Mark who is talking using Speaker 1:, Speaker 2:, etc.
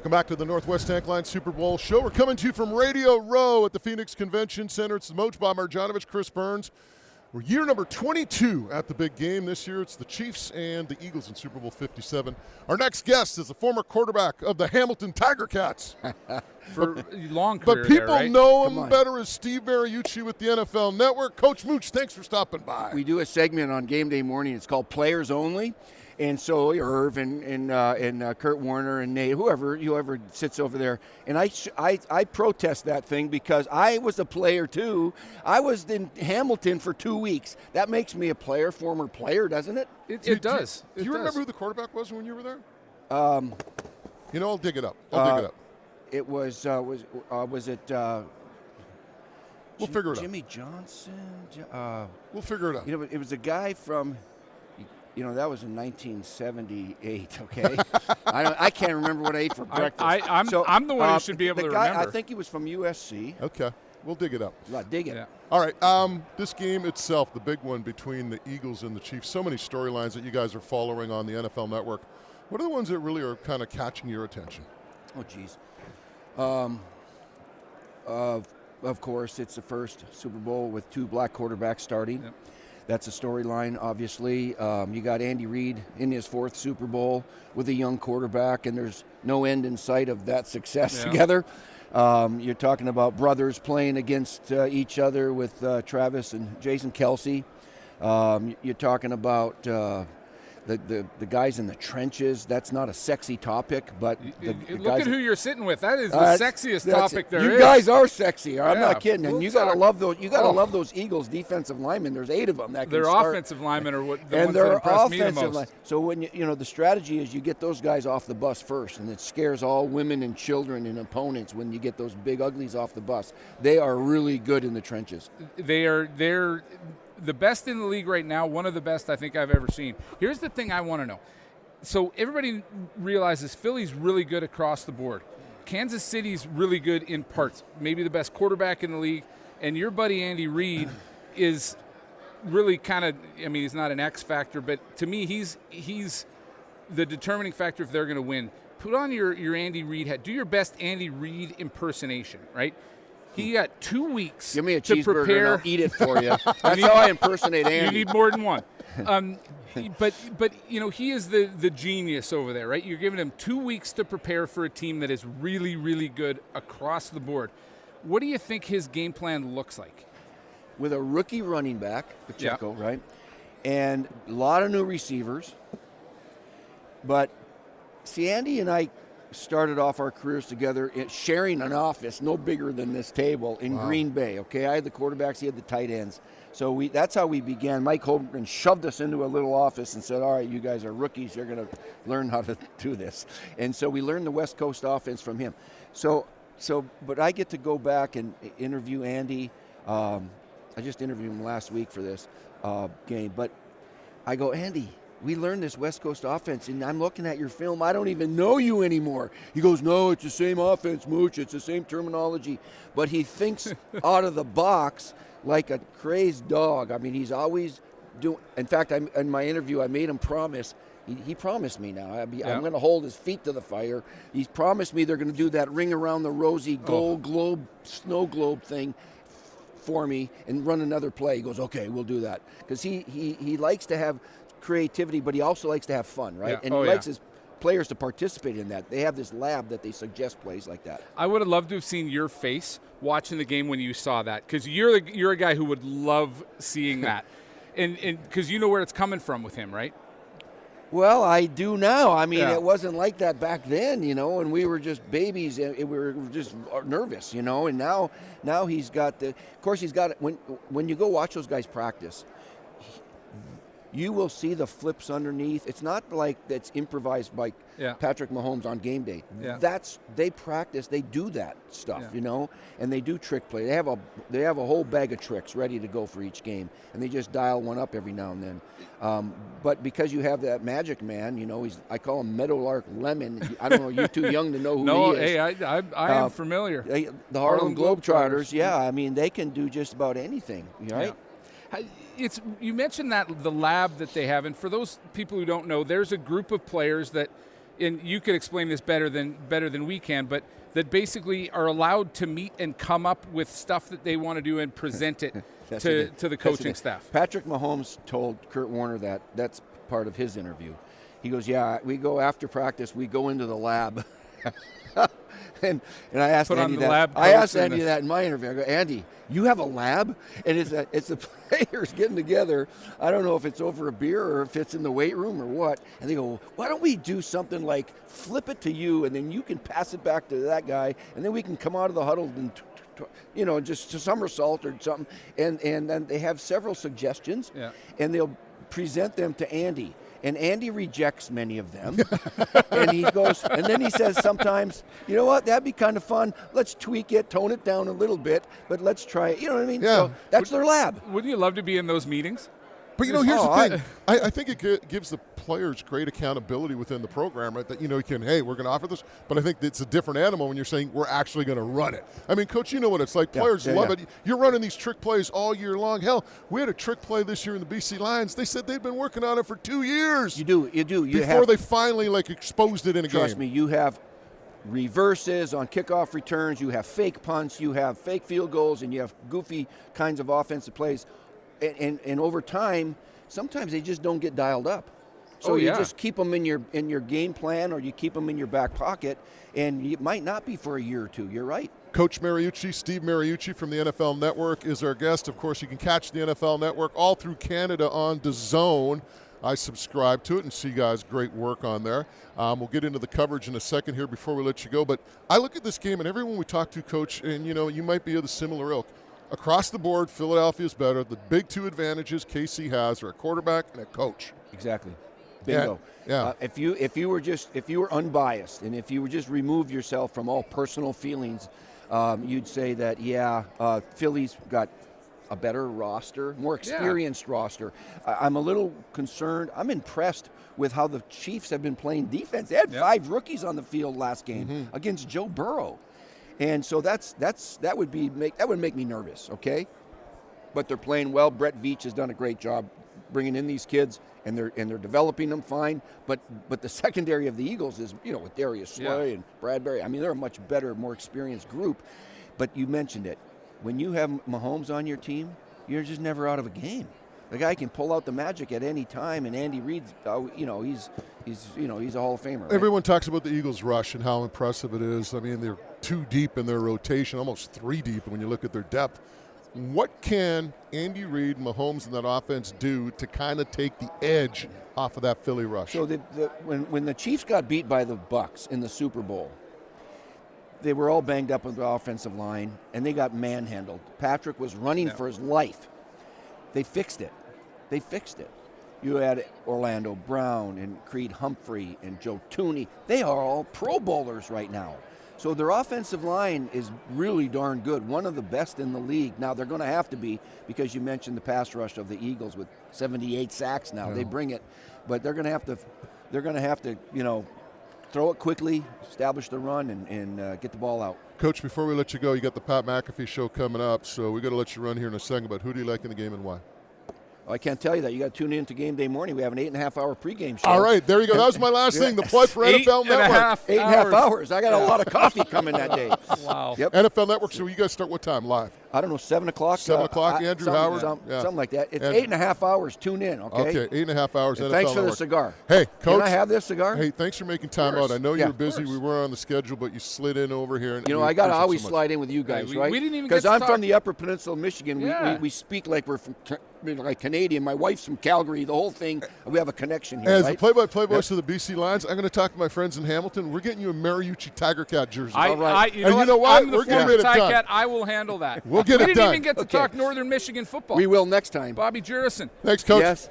Speaker 1: Welcome back to the Northwest Tank Line Super Bowl show. We're coming to you from Radio Row at the Phoenix Convention Center. It's the Moj by Marjanovic, Chris Burns. We're year number 22 at the big game. This year it's the Chiefs and the Eagles in Super Bowl 57. Our next guest is a former quarterback of the Hamilton Tiger Cats.
Speaker 2: For a long career.
Speaker 1: But people
Speaker 2: there, right?
Speaker 1: know him better as Steve Mariucci with the NFL Network. Coach Mooch, thanks for stopping by.
Speaker 3: We do a segment on game day morning. It's called Players Only. And so Irv and Kurt Warner and Nate, whoever sits over there, and I protest that thing because I was a player too. I was in Hamilton for 2 weeks. That makes me a player, former player, doesn't it?
Speaker 2: It does.
Speaker 1: Do you remember who the quarterback was when you were there? I'll dig it up.
Speaker 3: It was it?
Speaker 1: We'll figure it out.
Speaker 3: Jimmy Johnson.
Speaker 1: We'll figure it out.
Speaker 3: It was a guy from. That was in 1978, okay? I can't remember what I ate for breakfast.
Speaker 2: I'm the one who should be able to remember.
Speaker 3: I think he was from USC.
Speaker 1: Okay. We'll dig it up.
Speaker 3: Dig it.
Speaker 2: Yeah.
Speaker 1: All right. This game itself, the big one between the Eagles and the Chiefs, so many storylines that you guys are following on the NFL Network. What are the ones that really are kind of catching your attention?
Speaker 3: Oh, geez. Of course, it's the first Super Bowl with two black quarterbacks starting. Yep. That's a storyline, obviously. You got Andy Reid in his fourth Super Bowl with a young quarterback, and there's no end in sight of that success together. You're talking about brothers playing against each other with Travis and Jason Kelce. You're talking about the guys in the trenches. That's not a sexy topic, but
Speaker 2: look at who you're sitting with. That is the sexiest topic there is.
Speaker 3: You guys are sexy. I'm not kidding. And
Speaker 2: We'll
Speaker 3: you got to love those. You got to love those Eagles defensive linemen. There's 8 of them that can
Speaker 2: Their
Speaker 3: start.
Speaker 2: offensive linemen are the ones that impress me the most.
Speaker 3: So when the strategy is you get those guys off the bus first, and it scares all women and children and opponents when you get those big uglies off the bus. They are really good in the trenches.
Speaker 2: They're the best in the league right now, one of the best I think I've ever seen. Here's the thing I want to know. So everybody realizes Philly's really good across the board. Kansas City's really good in parts, maybe the best quarterback in the league. And your buddy Andy Reid is really kind of, he's not an X factor, but to me he's the determining factor if they're going to win. Put on your Andy Reid hat. Do your best Andy Reid impersonation, right? He got 2 weeks
Speaker 3: Give me a
Speaker 2: to
Speaker 3: cheeseburger
Speaker 2: prepare.
Speaker 3: and I'll eat it for you. That's how I impersonate Andy.
Speaker 2: You need more than one. But he is the genius over there, right? You're giving him 2 weeks to prepare for a team that is really, really good across the board. What do you think his game plan looks like?
Speaker 3: With a rookie running back, Pacheco, right? And a lot of new receivers. But see, Andy and I started off our careers together sharing an office no bigger than this table in Green Bay, okay? I had the quarterbacks, he had the tight ends. So that's how we began. Mike Holmgren shoved us into a little office and said, all right, you guys are rookies, you're going to learn how to do this. And so we learned the West Coast offense from him. But I get to go back and interview Andy. I just interviewed him last week for this game. But I go, Andy, we learned this West Coast offense, and I'm looking at your film. I don't even know you anymore. He goes, no, it's the same offense, Mooch. It's the same terminology. But he thinks out of the box like a crazed dog. He's always doing – in fact, in my interview, I made him promise. He promised me now. I'm going to hold his feet to the fire. He's promised me they're going to do that ring around the rosy gold globe, snow globe thing for me and run another play. He goes, okay, we'll do that. Because he likes to have – creativity, but he also likes to have fun, right? And he likes his players to participate in that. They have this lab that they suggest plays like that.
Speaker 2: I would have loved to have seen your face watching the game when you saw that, because you're a guy who would love seeing that, and because you know where it's coming from with him, right?
Speaker 3: Well, I do now. It wasn't like that back then, and we were just babies, and we were just nervous, and now he's got of course he's got when you go watch those guys practice, you will see the flips underneath. It's not like that's improvised by Patrick Mahomes on game day. Yeah. They practice. They do that stuff, and they do trick play. They have a whole bag of tricks ready to go for each game, and they just dial one up every now and then. But because you have that magic man, I call him Meadowlark Lemon. I don't know. You're too young to know who he is.
Speaker 2: Hey, I am familiar.
Speaker 3: The Harlem Globetrotters. Yeah, they can do just about anything. Right.
Speaker 2: Yeah. You mentioned that the lab that they have, and for those people who don't know, there's a group of players that and you could explain this better than we can, but that basically are allowed to meet and come up with stuff that they want to do and present it to the coaching staff.
Speaker 3: Patrick Mahomes told Kurt Warner that's part of his interview. He goes, yeah, we go after practice, we go into the lab. and I asked Andy that. I asked Andy that in my interview. I go, Andy, you have a lab? And it's the players getting together. I don't know if it's over a beer or if it's in the weight room or what. And they go, why don't we do something like flip it to you, and then you can pass it back to that guy, and then we can come out of the huddle and just to somersault or something. And then they have several suggestions, and they'll present them to Andy. And Andy rejects many of them. And he goes, and then he says sometimes, you know what, that'd be kind of fun. Let's tweak it, tone it down a little bit, but let's try it. You know what I mean?
Speaker 1: Yeah.
Speaker 3: So that's their lab.
Speaker 2: Wouldn't you love to be in those meetings?
Speaker 1: But, here's the thing. I think it gives the players great accountability within the program, right? That, you can, hey, we're going to offer this. But I think it's a different animal when you're saying we're actually going to run it. I mean, Coach, you know what it's like. Players love it. You're running these trick plays all year long. Hell, we had a trick play this year in the BC Lions. They said they'd been working on it for 2 years.
Speaker 3: You do.
Speaker 1: Before they finally, exposed it in a game.
Speaker 3: Trust me, you have reverses on kickoff returns. You have fake punts. You have fake field goals. And you have goofy kinds of offensive plays. And over time, sometimes they just don't get dialed up. So you just keep them in your game plan, or you keep them in your back pocket, and it might not be for a year or two. You're right. Coach
Speaker 1: Mariucci, Steve Mariucci from the NFL Network is our guest. Of course, you can catch the NFL Network all through Canada on DAZN. I subscribe to it and see guys' great work on there. We'll get into the coverage in a second here before we let you go. But I look at this game, and everyone we talk to, Coach, and you might be of the similar ilk. Across the board, Philadelphia's better. The big two advantages KC has are a quarterback and a coach.
Speaker 3: Exactly. Bingo.
Speaker 1: Yeah.
Speaker 3: If you were unbiased, and if you were just removed yourself from all personal feelings, you'd say that Philly's got a better roster, more experienced roster. I'm a little concerned. I'm impressed with how the Chiefs have been playing defense. They had 5 rookies on the field last game against Joe Burrow. And so that would make me nervous, okay? But they're playing well. Brett Veach has done a great job bringing in these kids, and they're developing them fine. But the secondary of the Eagles is, with Darius Slay and Bradbury. I mean, they're a much better, more experienced group. But you mentioned it. When you have Mahomes on your team, you're just never out of a game. The guy can pull out the magic at any time, and Andy Reid, he's a Hall of Famer. Right?
Speaker 1: Everyone talks about the Eagles' rush and how impressive it is. I mean, they're 2 deep in their rotation, almost 3 deep when you look at their depth. What can Andy Reid, Mahomes, and that offense do to kind of take the edge off of that Philly rush?
Speaker 3: So when the Chiefs got beat by the Bucs in the Super Bowl, they were all banged up with the offensive line, and they got manhandled. Patrick was running for his life. They fixed it. You had Orlando Brown and Creed Humphrey and Joe Tooney. They are all Pro Bowlers right now. So their offensive line is really darn good, one of the best in the league. Now they're going to have to be, because you mentioned the pass rush of the Eagles with 78 sacks now. They bring it, but they're going to have to, throw it quickly, establish the run, and get the ball out.
Speaker 1: Coach, before we let you go, you got the Pat McAfee show coming up, so we got to let you run here in a second. But who do you like in the game and why?
Speaker 3: I can't tell you that. You got to tune in to game day morning. We have an 8.5-hour pregame show.
Speaker 1: All right, there you go. That was my last thing. The plug for NFL Network.
Speaker 3: 8.5 hours. I got a lot of coffee coming that day.
Speaker 2: Wow.
Speaker 3: Yep.
Speaker 1: NFL Network. So you guys start what time live?
Speaker 3: I don't know, 7 o'clock.
Speaker 1: 7 o'clock. Andrew Howard.
Speaker 3: Something like that. It's 8.5 hours. Tune in. Okay.
Speaker 1: 8.5 hours.
Speaker 3: And
Speaker 1: NFL
Speaker 3: thanks for
Speaker 1: Network.
Speaker 3: the cigar.
Speaker 1: Hey, Coach.
Speaker 3: Can I have this cigar?
Speaker 1: Hey, thanks for making time out. I know you were busy. We were on the schedule, but you slid in over here. And
Speaker 3: I got to always slide in with you guys, right?
Speaker 2: We didn't even
Speaker 3: because I'm from the Upper Peninsula of Michigan. We speak like we're from like Canadian. My wife's from Calgary. The whole thing. We have a connection here.
Speaker 1: As the play-by-play voice of the BC Lions, I'm going to talk to my friends in Hamilton. We're getting you a Mariucci Tiger Cat jersey.
Speaker 3: All right.
Speaker 1: You know what?
Speaker 2: I'm the
Speaker 1: We're getting it
Speaker 2: Tiger
Speaker 1: done.
Speaker 2: Cat. I will handle that.
Speaker 1: We'll get it done.
Speaker 2: We didn't even get to talk Northern Michigan football.
Speaker 3: We will next time.
Speaker 2: Bobby Jurison.
Speaker 1: Thanks, Coach.
Speaker 3: Yes.